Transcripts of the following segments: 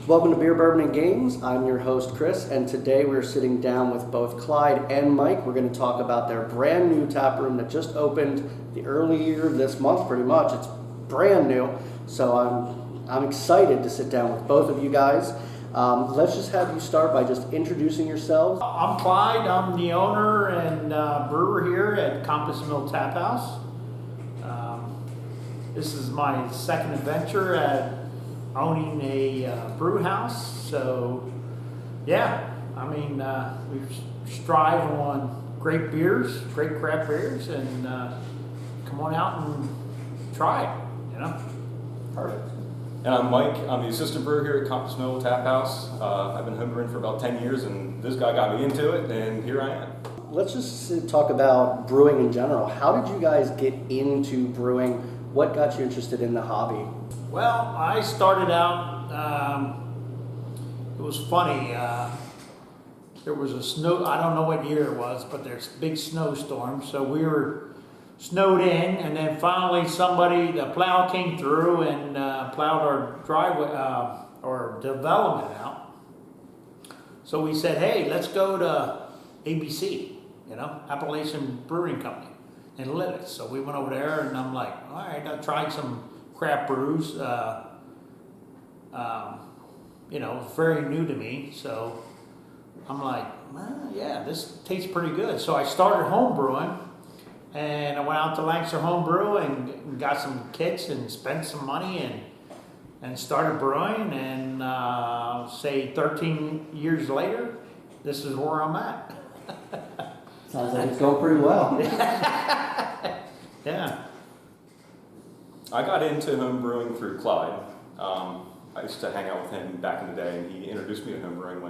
Welcome to Beer Bourbon Games. I'm your host Chris, and today we're sitting down with both Clyde and Mike. We're going to talk about their brand new tap room that just opened the earlier this month. Pretty much, it's brand new. So I'm excited to sit down with both of you guys. Let's just have you start by just introducing yourselves. I'm Clyde. I'm the owner and brewer here at Compass Mill Tap House. This is my second adventure at owning a brew house. So, yeah, I mean, we strive on great beers, great craft beers, and come on out and try it, you know? Perfect. And I'm Mike. I'm the assistant brewer here at Compass Mill Tap House. I've been homebrewing for about 10 years, and this guy got me into it, and here I am. Let's just talk about brewing in general. How did you guys get into brewing? What got you interested in the hobby? Well, I started out, it was funny, there was a snow, I don't know what year it was, but there's a big snowstorm, so we were snowed in, and then finally the plow came through and plowed our driveway, or development out. So we said, hey, let's go to ABC, Appalachian Brewing Company in Lititz. So we went over there, and I'm like, all right, I tried some craft brews. It's very new to me, so I'm like, yeah, this tastes pretty good. So I started home brewing, and I went out to Lancaster Home Brew and got some kits and spent some money and started brewing. And say 13 years later, this is where I'm at. Sounds like it's going pretty well. Yeah. I got into home brewing through Clyde. I used to hang out with him back in the day, and he introduced me to home brewing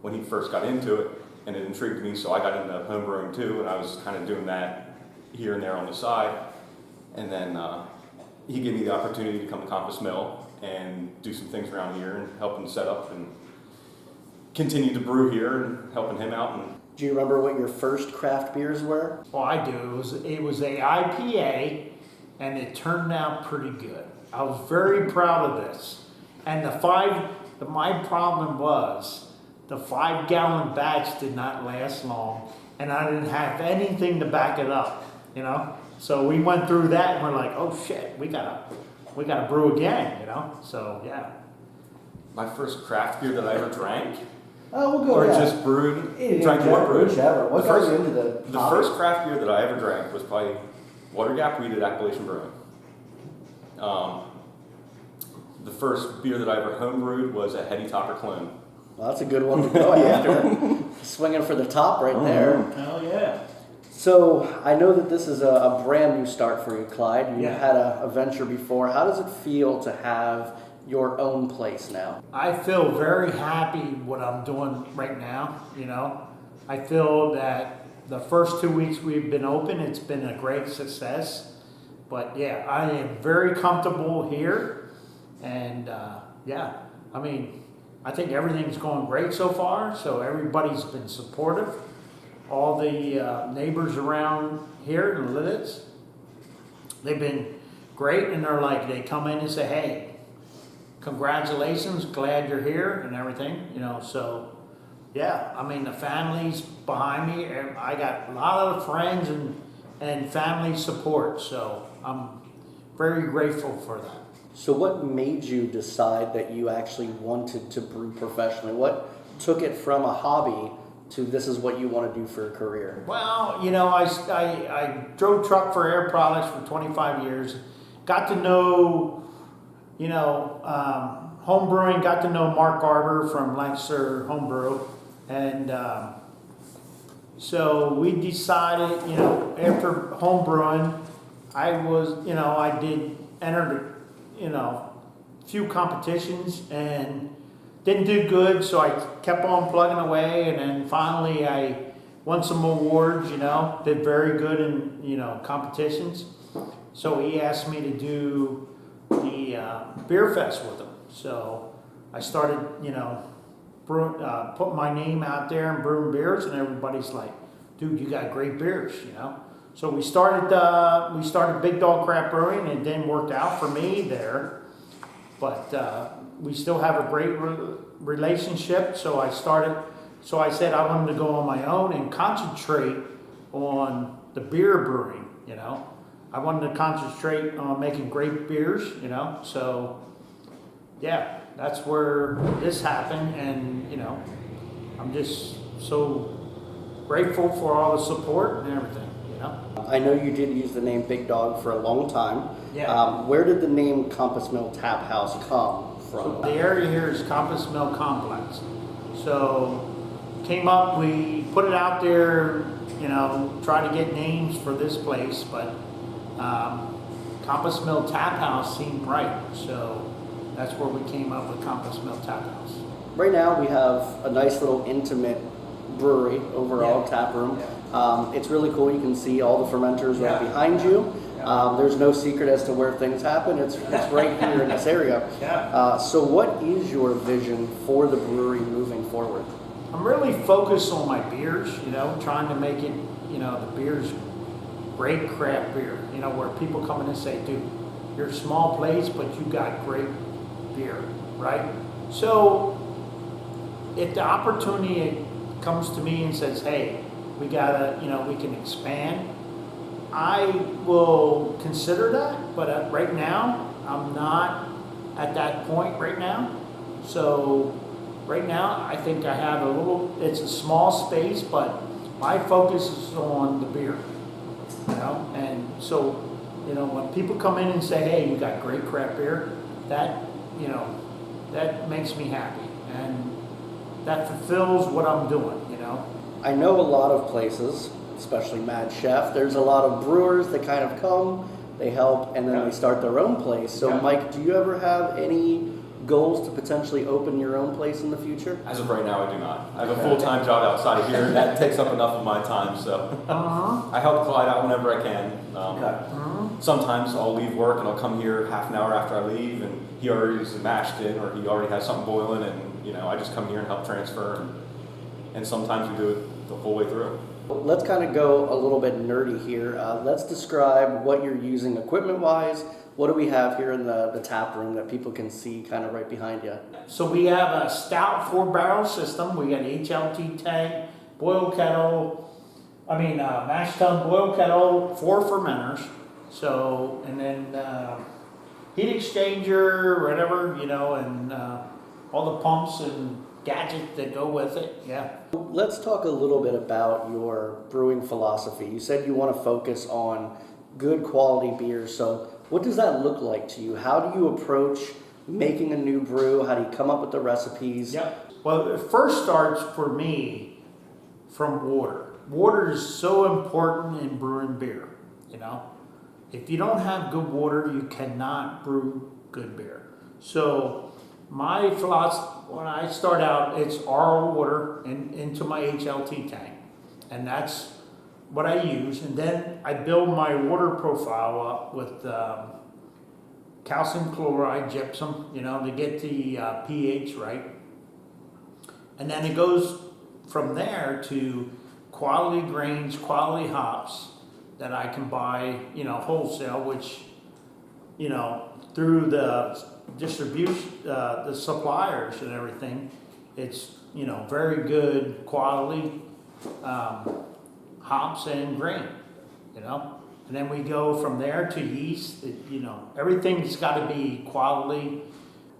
when he first got into it, and it intrigued me, so I got into home brewing too, and I was kind of doing that here and there on the side. And then he gave me the opportunity to come to Compass Mill and do some things around here and help him set up and continue to brew here and helping him out. And Do you remember what your first craft beers were? Well, I do. It was a IPA, and it turned out pretty good. I was very proud of this. And my problem was the 5-gallon batch did not last long, and I didn't have anything to back it up, So we went through that, and we're like, oh shit, we gotta brew again, So yeah. my first craft beer that I ever drank, Oh, we'll go or yeah. just brewed, drank more brewed. Whichever. What got you into The first craft beer that I ever drank was probably Water Gap Wheat at Appalachian Brewing. The first beer that I ever homebrewed was a Heady Topper Clone. Well, that's a good one to go after. Swinging for the top right there. Hell yeah. So I know that this is a brand new start for you, Clyde. You Yeah. had a venture before. How does it feel to have your own place now? I feel very happy what I'm doing right now, I feel that the first 2 weeks we've been open, it's been a great success. But yeah, I am very comfortable here. And I think everything's going great so far. So everybody's been supportive. All the neighbors around here in Lititz, they've been great. And they come in and say, hey, congratulations, glad you're here and everything, so yeah, the family's behind me. I got a lot of friends and family support, so I'm very grateful for that. So what made you decide that you actually wanted to brew professionally? What took it from a hobby to this is what you want to do for a career? Well, I drove truck for Air Products for 25 years, got to know home brewing, got to know Mark Garber from Lancaster Homebrew, and so we decided, after home brewing, I did enter, few competitions and didn't do good, so I kept on plugging away, and then finally I won some awards, did very good in, competitions. So he asked me to do the beer fest with him. So I started, putting my name out there and brewing beers, and everybody's like, dude, you got great beers, So we started Big Dog Craft Brewing, and it didn't work out for me there. But we still have a great relationship. So I said I wanted to go on my own and concentrate on the beer brewing, you know. I wanted to concentrate on making great beers, you know. So yeah, that's where this happened, and you know, I'm just so grateful for all the support and everything, you know. I know you did use the name Big Dog for a long time. Yeah. Where did the name Compass Mill Tap House come So from? the area here is Compass Mill Complex. So came up, we put it out there, you know, try to get names for this place, but Compass Mill Tap House seemed right. So that's where we came up with Compass Mill Tap House. Right now we have a nice little intimate brewery overall, Yeah. tap room. Yeah. It's really cool. You can see all the fermenters right Yeah. behind you. Yeah. There's no secret as to where things happen. It's right here in this area. Yeah. So what is your vision for the brewery moving forward? I'm really focused on my beers, you know, trying to make it, you know, the beers great craft beer, you know, where people come in and say, dude, you're a small place, but you got great beer, right? So if the opportunity comes to me and says, hey, we gotta, you know, we can expand, I will consider that, but right now, I'm not at that point right now. So right now, I think I have it's a small space, but my focus is on the beer, you know? And so, you know, when people come in and say, hey, you got great craft beer, that, you know, that makes me happy. And that fulfills what I'm doing, you know? I know a lot of places, especially Mad Chef, there's a lot of brewers that kind of come, they help, and then Yeah. they start their own place. So Yeah. Mike, do you ever have any goals to potentially open your own place in the future? As of right now, I do not. I have a full-time job outside of here, and that takes up enough of my time, so Uh-huh. I help Clyde out whenever I can. Uh-huh. Sometimes I'll leave work and I'll come here half an hour after I leave, and he already is mashed in, or he already has something boiling, and you know, I just come here and help transfer, and sometimes we do it the whole way through. Let's kind of go a little bit nerdy here. Let's describe what you're using equipment-wise. What do we have here in the tap room that people can see kind of right behind you? So we have a stout 4-barrel system. We got HLT tank, mash tun, boil kettle, 4 fermenters. So, and then heat exchanger, whatever, you know, and all the pumps and gadgets that go with it. Yeah. Let's talk a little bit about your brewing philosophy. You said you want to focus on good quality beers. So what does that look like to you? How do you approach making a new brew? How do you come up with the recipes? Yep. Well, it first starts for me from water. Water is so important in brewing beer, you know. If you don't have good water, you cannot brew good beer. So my philosophy, when I start out, it's RO water into my HLT tank. And that's what I use. And then I build my water profile up with calcium chloride, gypsum, you know, to get the pH right. And then it goes from there to quality grains, quality hops that I can buy, you know, wholesale, which, you know, through the distribution, the suppliers and everything, it's, you know, very good quality hops and grain, you know. And then we go from there to yeast, you know, everything's got to be quality.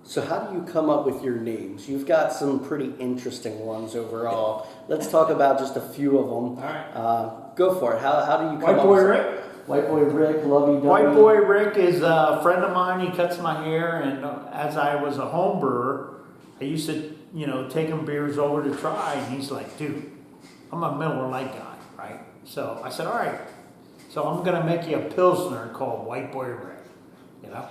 So how do you come up with your names? You've got some pretty interesting ones overall. Let's talk about just a few of them. All right. Go for it. How do you come White up Boy with Rick. White Boy Rick, Lovey Dovey. White Boy Rick is a friend of mine. He cuts my hair, and as I was a home brewer, I used to, you know, take him beers over to try, and he's like, dude, I'm a Miller Lite guy, right? So I said, all right. So I'm gonna make you a Pilsner called White Boy Rick, you know?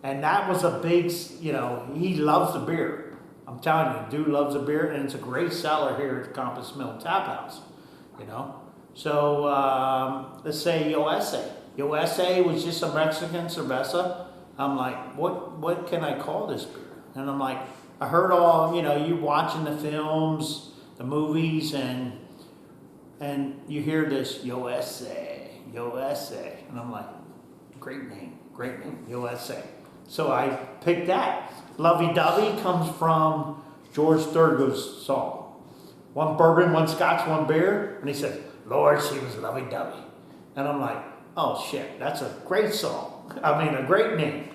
And that was a big, you know, he loves the beer. I'm telling you, dude loves the beer, and it's a great seller here at the Compass Mill Tap House, you know? So let's say Yo Ese. Yo Ese was just a Mexican cerveza. I'm like, what can I call this beer? And I'm like, I heard all, you know, you watching the films, the movies, and you hear this Yo Ese, Yo Ese. And I'm like, great name, Yo Ese. So I picked that. Lovey Dovey comes from George Thurgood's song. One bourbon, one scotch, one beer. And he said, Lord, she was lovey dovey. And I'm like, oh shit, that's a great song. I mean, a great name.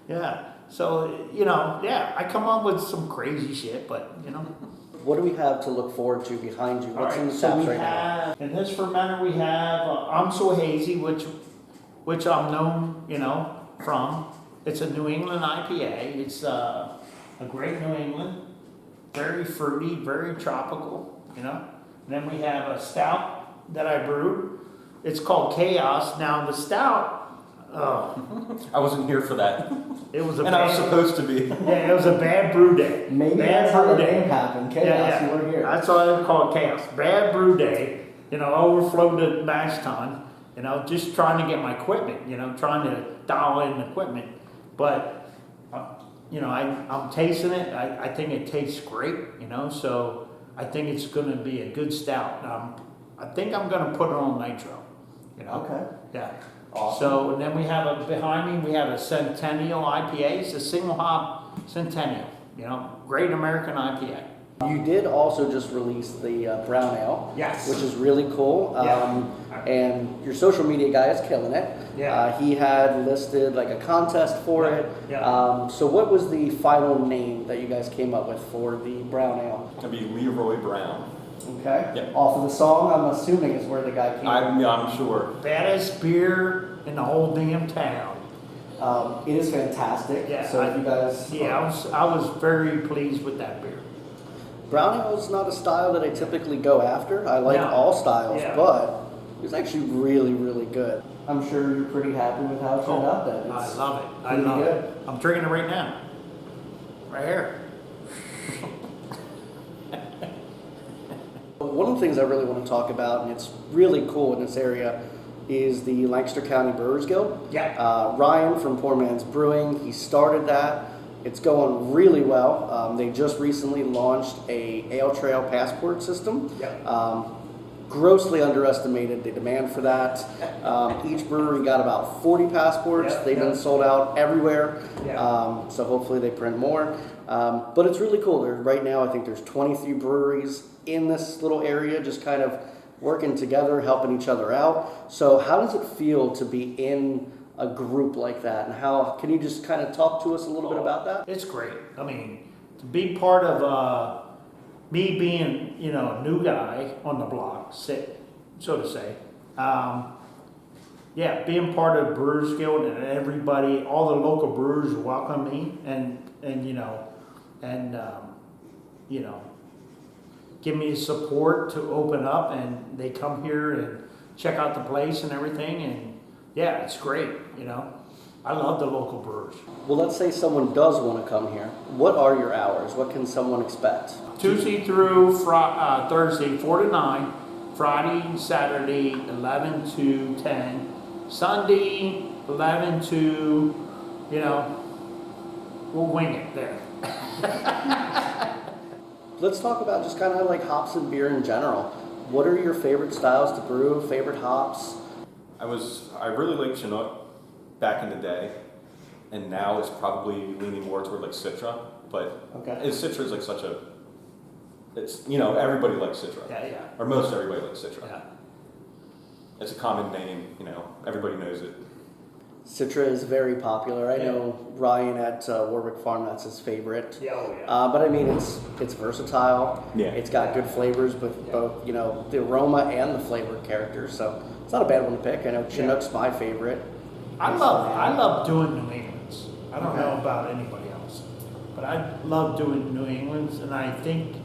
Yeah. So, I come up with some crazy shit, but, What do we have to look forward to behind you? What's in the so taps we right now? have, in this fermenter we have I'm So Hazy, which I'm known, from. It's a New England IPA. It's a great New England, very fruity, very tropical, And then we have a stout that I brewed. It's called Chaos. Now the stout, I wasn't here for that. it was a And I was supposed to be. yeah, it was a bad brew day. Maybe bad that's how the brew day. name happened. Chaos, Yeah, you were here. That's why they call it chaos. Bad brew day. Overflowed the mash tun. Just trying to get my equipment. Trying to dial in equipment. But I'm tasting it. I think it tastes great. So I think it's going to be a good stout. I think I'm going to put it on nitro. Okay. Yeah. Awesome. So and then we have behind me we have a Centennial IPA. It's a single hop Centennial. Great American IPA. You did also just release the brown ale, Yes. which is really cool. Yeah. And your social media guy is killing it. Yeah. He had listed like a contest for Yeah. it. Yeah. So what was the final name that you guys came up with for the brown ale? It'd be Leroy Brown. Okay. Yeah. Off of the song, I'm assuming is where the guy came. I'm sure. Baddest beer in the whole damn town. It is fantastic. Yeah, So if you guys. I was very pleased with that beer. Brown ale is not a style that I typically go after. I like No. all styles, Yeah. but it was actually really, really good. I'm sure you're pretty happy with how it turned out then. I It's love it. I pretty love good. it. I'm drinking it right now. Right here. One of the things I really want to talk about, and it's really cool in this area, is the Lancaster County Brewers Guild. Yeah. Ryan from Poor Man's Brewing, he started that. It's going really well. They just recently launched a Ale Trail passport system. Yeah. Grossly underestimated the demand for that. Each brewery got about 40 passports. Yeah, They've yeah. been sold out everywhere. Yeah. So hopefully they print more. But it's really cool. Right now, I think there's 23 breweries in this little area, just kind of working together, helping each other out. So how does it feel to be in a group like that? And how can you just kind of talk to us a little bit about that? It's great. I mean, to be part of me being, a new guy on the block, so to say. Being part of Brewers Guild and everybody, all the local brewers welcome me and give me support to open up, and they come here and check out the place and everything, and yeah, it's great. I love the local brewers. Well, let's say someone does want to come here. What are your hours? What can someone expect? Tuesday through Thursday, 4 to 9. Friday and Saturday, 11 to 10. Sunday, 11 to, we'll wing it there. Let's talk about just kind of like hops and beer in general. What are your favorite styles to brew, favorite hops? I really liked Chinook back in the day, and now it's probably leaning more toward like Citra, but Okay. Citra is like such a, everybody likes Citra. Yeah. Or most everybody likes Citra. Yeah. It's a common name, everybody knows it. Citra is very popular. I Yeah. know Ryan at Warwick Farm, that's his favorite. Yeah, oh yeah. But I mean, it's versatile. Yeah. It's got good flavors with both, the aroma and the flavor characters. So it's not a bad one to pick. I know Chinook's my favorite. I love doing New Englands. I don't know about anybody else, but I love doing New Englands, and I think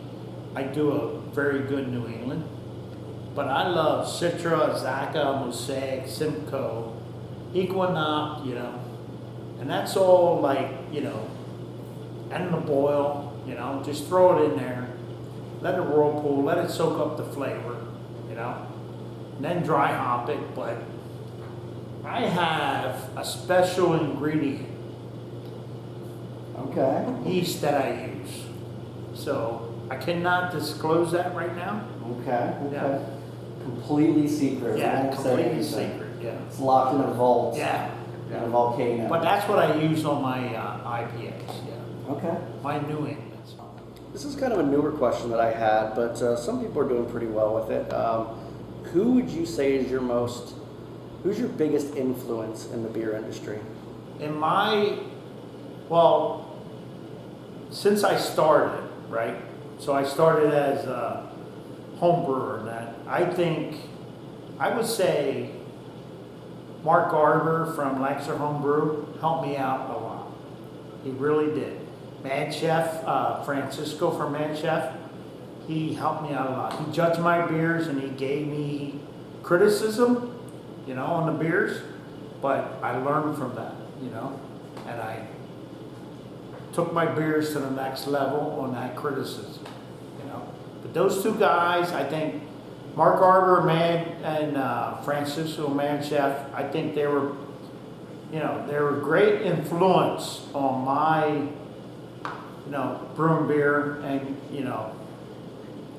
I do a very good New England. But I love Citra, Zacca, Mosaic, Simcoe, Equinox, and that's all like, and the boil, just throw it in there, let it whirlpool, let it soak up the flavor, and then dry hop it. But I have a special ingredient, Okay. yeast, that I use. So I cannot disclose that right now. Okay. Yeah. Completely secret. Yeah, Won't say completely anything. secret, yeah. It's locked in a vault. Yeah, and a volcano. But that's what I use on my IPAs, yeah. Okay. My New Englands. This is kind of a newer question that I had, but some people are doing pretty well with it. Who would you say is who's your biggest influence in the beer industry? Since I started, right? So I started as a home brewer, and that I would say Mark Garber from Lancaster Homebrew helped me out a lot. He really did. Mad Chef, Francisco from Mad Chef, he helped me out a lot. He judged my beers and he gave me criticism, on the beers, but I learned from that, and I took my beers to the next level on that criticism, But those two guys, I think, Mark Garber and Francisco Mad Chef, I think they were great influence on my, brewing beer and,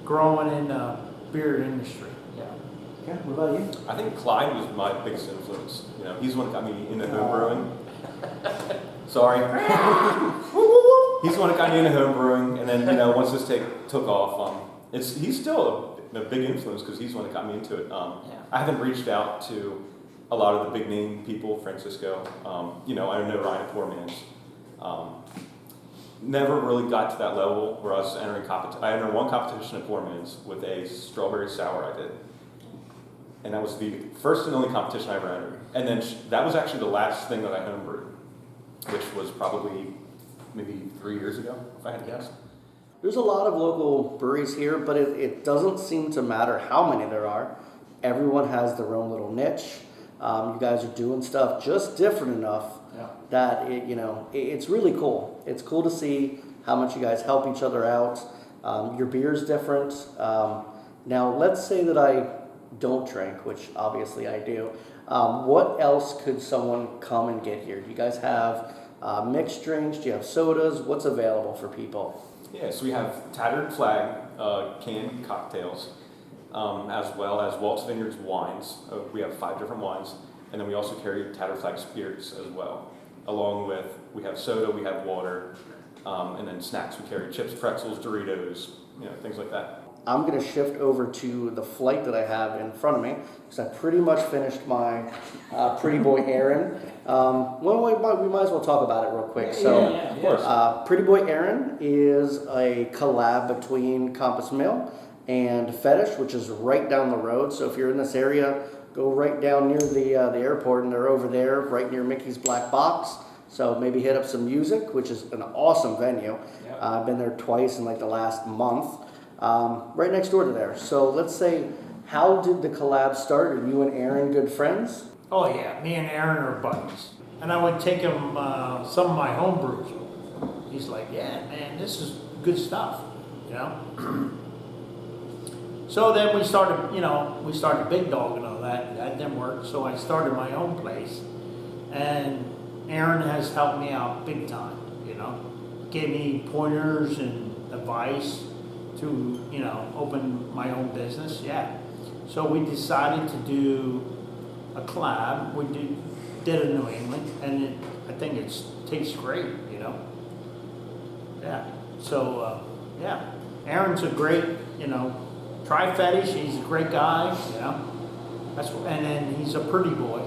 growing in the beer industry. Yeah. Okay, what about you? I think Clyde was my biggest influence. He's the one that got me into home brewing. Sorry. He's the one that got me into home brewing, and then once this took off, he's still a big influence because he's the one that got me into it. I haven't reached out to a lot of the big name people, Francisco. I know Ryan Poor Man's. Never really got to that level where I was entering competition. I entered one competition at Poor Man's with a strawberry sour I did. And that was the first and only competition I ever entered. And then that was actually the last thing that I homebrewed, which was probably maybe 3 years ago, if I had to guess. There's a lot of local breweries here, but it doesn't seem to matter how many there are. Everyone has their own little niche. You guys are doing stuff just different enough that it's really cool. It's cool to see how much you guys help each other out. Your beer's different. Now, let's say that I don't drink, which obviously I do. What else could someone come and get here? Do you guys have mixed drinks? Do you have sodas? What's available for people? Yeah, so we have Tattered Flag canned cocktails, as well as Walt's Vineyards wines. We have 5 different wines, and then we also carry Tattered Flag spirits as well. Along with, we have soda, we have water, and then snacks. We carry chips, pretzels, Doritos, things like that. I'm going to shift over to the flight that I have in front of me because I pretty much finished my Pretty Boy Aaron. We might as well talk about it real quick. Of course. Pretty Boy Aaron is a collab between Compass Mill and Fetish, which is right down the road. So if you're in this area, go right down near the airport, and they're over there right near Mickey's Black Box. So maybe hit up some music, which is an awesome venue. Yep. I've been there twice in the last month. Right next door to there. So let's say, how did the collab start? Are you and Aaron good friends? Oh yeah, me and Aaron are buddies. And I would take him some of my home brews. He's like, yeah, man, this is good stuff, So then we started Big Dog and all that. That didn't work, so I started my own place. And Aaron has helped me out big time, Gave me pointers and advice to, open my own business, yeah. So we decided to do a collab. We did a New England, and I think it tastes great, Yeah. So, Aaron's a great, try Fetish. He's a great guy, and then he's a pretty boy,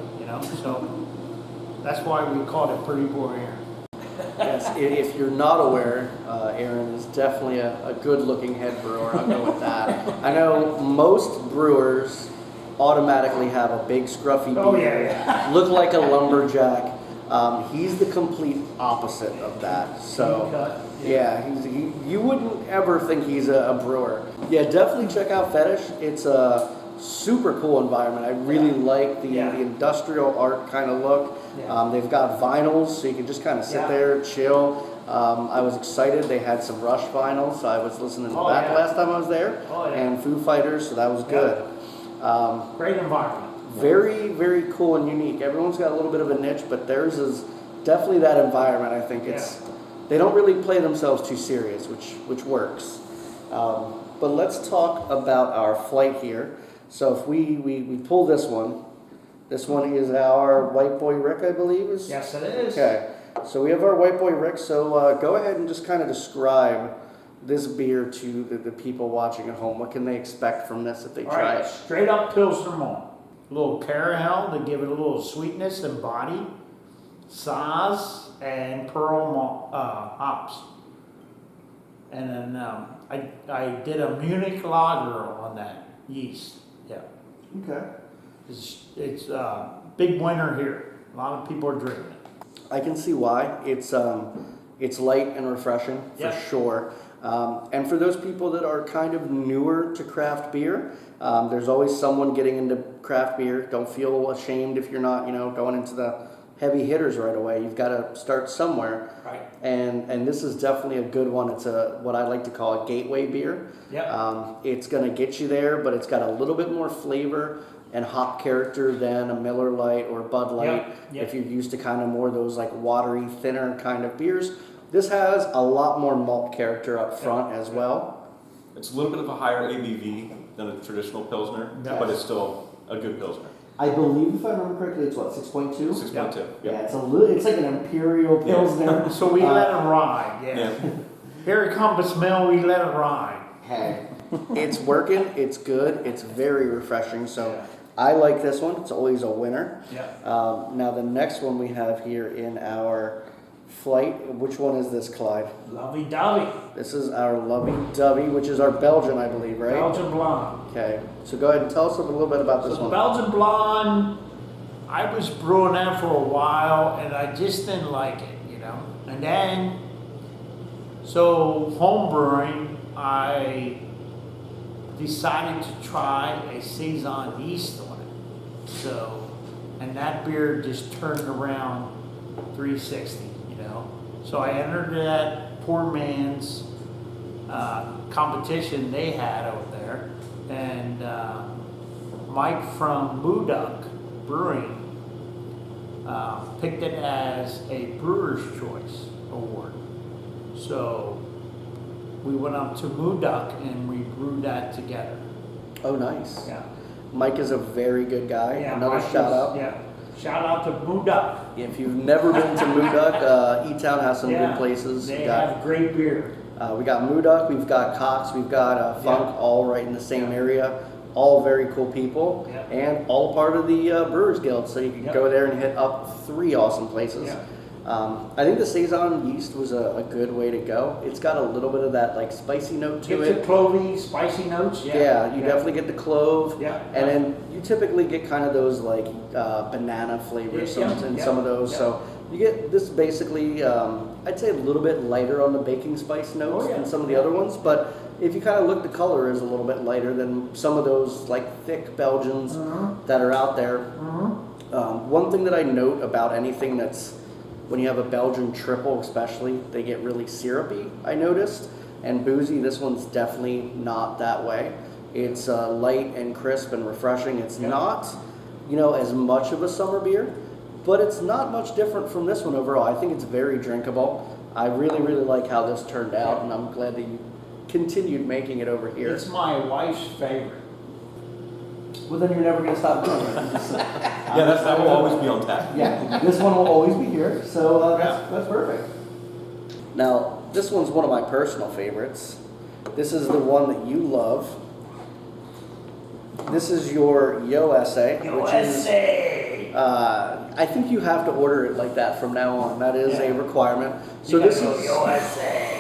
So that's why we called it Pretty Boy Aaron. Yes, if you're not aware, Aaron is definitely a good-looking head brewer. I'll go with that. I know most brewers automatically have a big scruffy beard, look like a lumberjack. He's the complete opposite of that. So, you wouldn't ever think he's a brewer. Yeah, definitely check out Fetish. It's a super cool environment. I really like the industrial art kind of look. They've got vinyls, so you can just kind of sit there, chill. I was excited. They had some Rush vinyls, so I was listening to that last time I was there, and Foo Fighters, so that was good. Great environment. Very, very cool and unique. Everyone's got a little bit of a niche, but theirs is definitely that environment. I think they don't really play themselves too serious, which works. But let's talk about our flight here. So if we pull this one, This one is our White Boy Rick, I believe. Yes, it is. Okay, so we have our White Boy Rick. So go ahead and just kind of describe this beer to the people watching at home. What can they expect from this if they try it? Straight up Pilsner malt. A little caramel to give it a little sweetness and body. Saaz and pearl malt, hops. And then I did a Munich lager on that yeast. Yeah. Okay. It's big winner here. A lot of people are drinking it. I can see why. It's light and refreshing for sure. And for those people that are kind of newer to craft beer, there's always someone getting into craft beer. Don't feel ashamed if you're not, going into the heavy hitters right away. You've got to start somewhere. Right. And this is definitely a good one. It's what I like to call a gateway beer. Yep. It's going to get you there, but it's got a little bit more flavor and hop character than a Miller Lite or Bud Light. Yep. If you're used to kind of more those like watery, thinner kind of beers. This has a lot more malt character up front as well. It's a little bit of a higher ABV than a traditional Pilsner, but it's still a good Pilsner. I believe, if I remember correctly, it's what, 6.2? 6.2. Yeah, it's like an Imperial Pilsner. So we let it ride. Yeah. Here it comes, smell. We let it ride. Hey, it's working. It's good. It's very refreshing. So I like this one. It's always a winner. Yeah. Now the next one we have here in our flight. Which one is this, Clyde? Lovey Dovey. This is our Lovey Dovey, which is our Belgian, I believe, right? Belgian blonde. Okay. So go ahead and tell us a little bit about this one. Belgian blonde, I was brewing that for a while and I just didn't like it, And then, so home brewing, I decided to try a Saison yeast on it. So, and that beer just turned around 360, So I entered that poor man's competition they had over there. And Mike from Mooduk Brewing picked it as a Brewer's Choice Award. So we went up to Mooduk and we brewed that together. Oh, nice. Yeah. Mike is a very good guy. Yeah, Another Mike shout out. Yeah. Shout out to Mooduk. If you've never been to Mooduk, E-Town has some good places. They have great beer. We got Mooduk, we've got Cox, we've got Funk, all right in the same area. All very cool people, and all part of the Brewers Guild. So you can go there and hit up 3 awesome places. I think the Saison yeast was a good way to go. It's got a little bit of that like spicy note to it. Get the clovey, spicy notes. Yeah, you definitely get the clove. Yeah. And then you typically get kind of those like banana flavors in some of those. So you get this basically, I'd say a little bit lighter on the baking spice notes than some of the other ones. But if you kind of look, the color is a little bit lighter than some of those like thick Belgians that are out there. One thing that I note about anything that's, when you have a Belgian triple especially, they get really syrupy, I noticed. And boozy, this one's definitely not that way. It's light and crisp and refreshing. It's not, as much of a summer beer, but it's not much different from this one overall. I think it's very drinkable. I really, really like how this turned out, and I'm glad that you continued making it over here. It's my wife's favorite. Well, then you're never going to stop doing it. That will always be on tap. Yeah, this one will always be here, so that's perfect. Now, this one's one of my personal favorites. This is the one that you love. This is your USA, which is, I think you have to order it like that from now on. That is a requirement. So this is USA.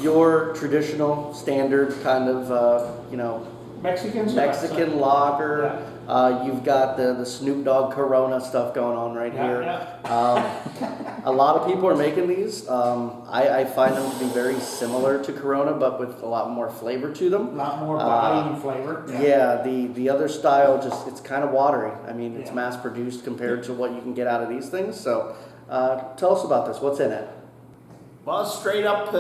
Your traditional, standard kind of, Mexican lager. You've got the Snoop Dogg Corona stuff going on right here. A lot of people are making these. I find them to be very similar to Corona, but with a lot more flavor to them. A lot more body and flavor. The other style, it's kind of watery. I mean, it's mass produced compared to what you can get out of these things. So tell us about this. What's in it? Well, it's straight up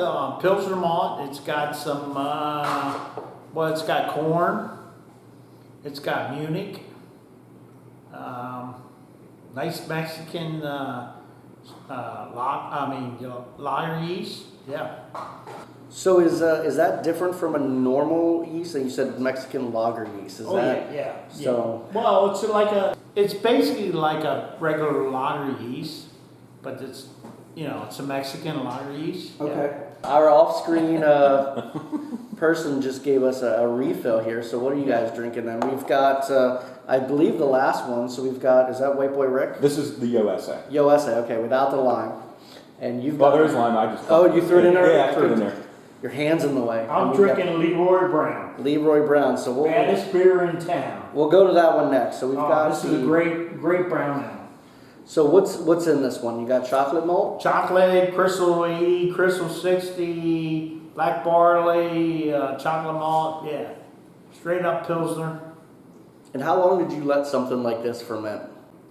Pilsner malt. It's got some, it's got corn. It's got Munich. Nice Mexican lager yeast. Yeah. So is that different from a normal yeast? And you said Mexican lager yeast. Is that? Yeah. So. Well, It's basically like a regular lager yeast, but it's, it's a Mexican lager yeast. Okay. Our off-screen person just gave us a refill here. So what are you guys drinking then? We've got, I believe the last one. So we've got, is that White Boy Rick? This is the USA. USA, okay, without the lime. And you've got... Well, there's lime. I just... Oh, you threw it in there? Yeah, I threw it in there. Your hand's in the way. I'm drinking Leroy Brown. Leroy Brown. So we'll... Baddest beer in town. We'll go to that one next. So we've got this is a great brown ale. So what's in this one? You got chocolate malt? Chocolate, Crystal 80, Crystal 60, black barley, chocolate malt, yeah. Straight up Pilsner. And how long did you let something like this ferment?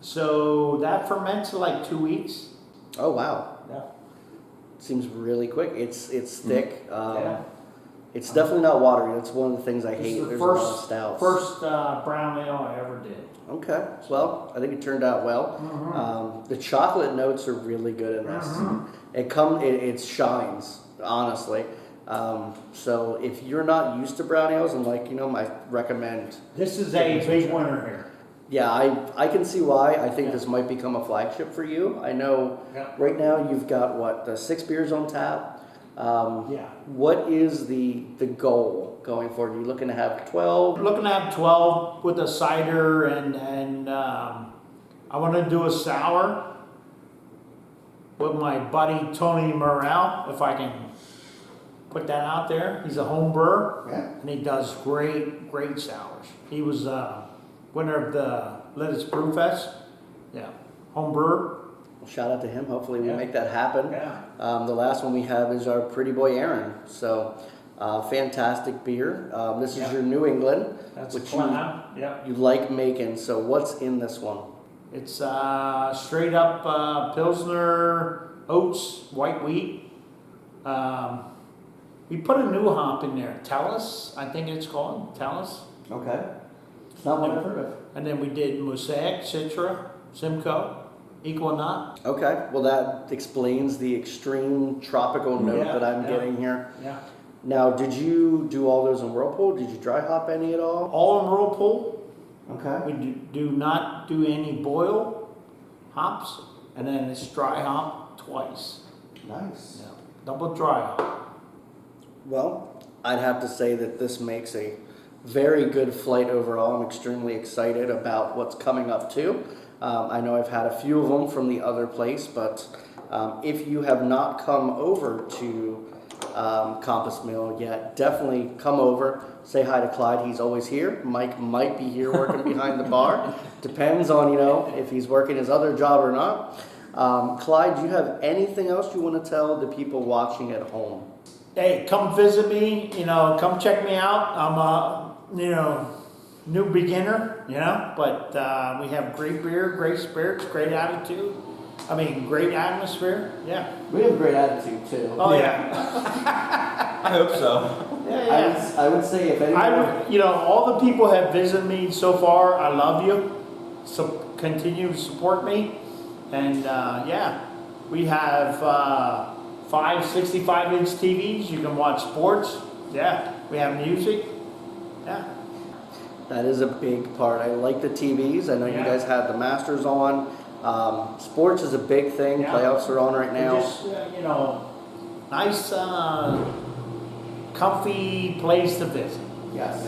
So that ferments in like 2 weeks. Oh, wow. Yeah. Seems really quick. It's thick. Yeah. It's definitely not watery. That's one of the things I hate. This is There's the a lot of stouts. first brown ale I ever did. Okay. Well, I think it turned out well. Mm-hmm. The chocolate notes are really good in this. Mm-hmm. It shines, honestly. So if you're not used to brown ales, and I recommend. This is a big winner here. Yeah, I can see why. I think this might become a flagship for you. I know right now you've got the 6 beers on tap. What is the goal going forward? Are you looking to have 12? Looking to have 12 with a cider and I want to do a sour with my buddy Tony Morrell, if I can put that out there. He's a home brewer, and he does great sours. He was winner of the Lititz Brew Fest. Yeah, home brewer. Well, shout out to him. Hopefully we make that happen. Yeah. The last one we have is our pretty boy Aaron. So fantastic beer. This is your New England, That's which you like making. So what's in this one? It's straight up Pilsner, oats, white wheat. We put a new hop in there, Tellus, I think it's called, Tellus. Okay. It's not one I've heard of. And then we did Mosaic, Citra, Simcoe, Equinot. Okay. Well, that explains the extreme tropical note that I'm getting here. Yeah. Now, did you do all those in Whirlpool? Did you dry hop any at all? All in Whirlpool. Okay. We do not do any boil hops, and then it's dry hop twice. Nice. Yeah. Double dry hop. Well, I'd have to say that this makes a very good flight overall. I'm extremely excited about what's coming up too. I know I've had a few of them from the other place, but if you have not come over to Compass Mill yet, definitely come over. Say hi to Clyde. He's always here. Mike might be here working behind the bar. Depends on, if he's working his other job or not. Clyde, do you have anything else you want to tell the people watching at home? Hey, come visit me, come check me out. I'm a, new beginner, but we have great beer, great spirits, great attitude. Great atmosphere. Yeah. We have great attitude too. Oh, yeah. I hope so. Yeah. I would say if anyone... all the people have visited me so far. I love you. So continue to support me. And we have 5 65-inch TVs. You can watch sports. Yeah. We have music. Yeah. That is a big part. I like the TVs. I know you guys had the Masters on. Sports is a big thing. Yeah. Playoffs are on right now. Just, nice, comfy place to visit. Yes.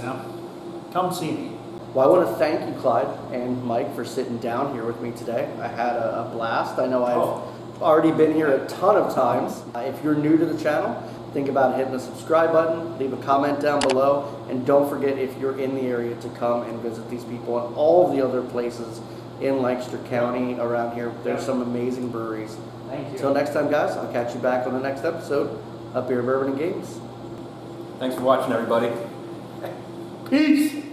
Come see me. Well, I want to thank you, Clyde and Mike, for sitting down here with me today. I had a blast. I know I've already been here a ton of times. If you're new to the channel, think about hitting the subscribe button, leave a comment down below, and don't forget, if you're in the area, to come and visit these people and all the other places in Lancaster County around here. There's some amazing breweries. Thank you. Until next time, guys, I'll catch you back on the next episode of Beer, Bourbon, and Games. Thanks for watching, everybody. Peace.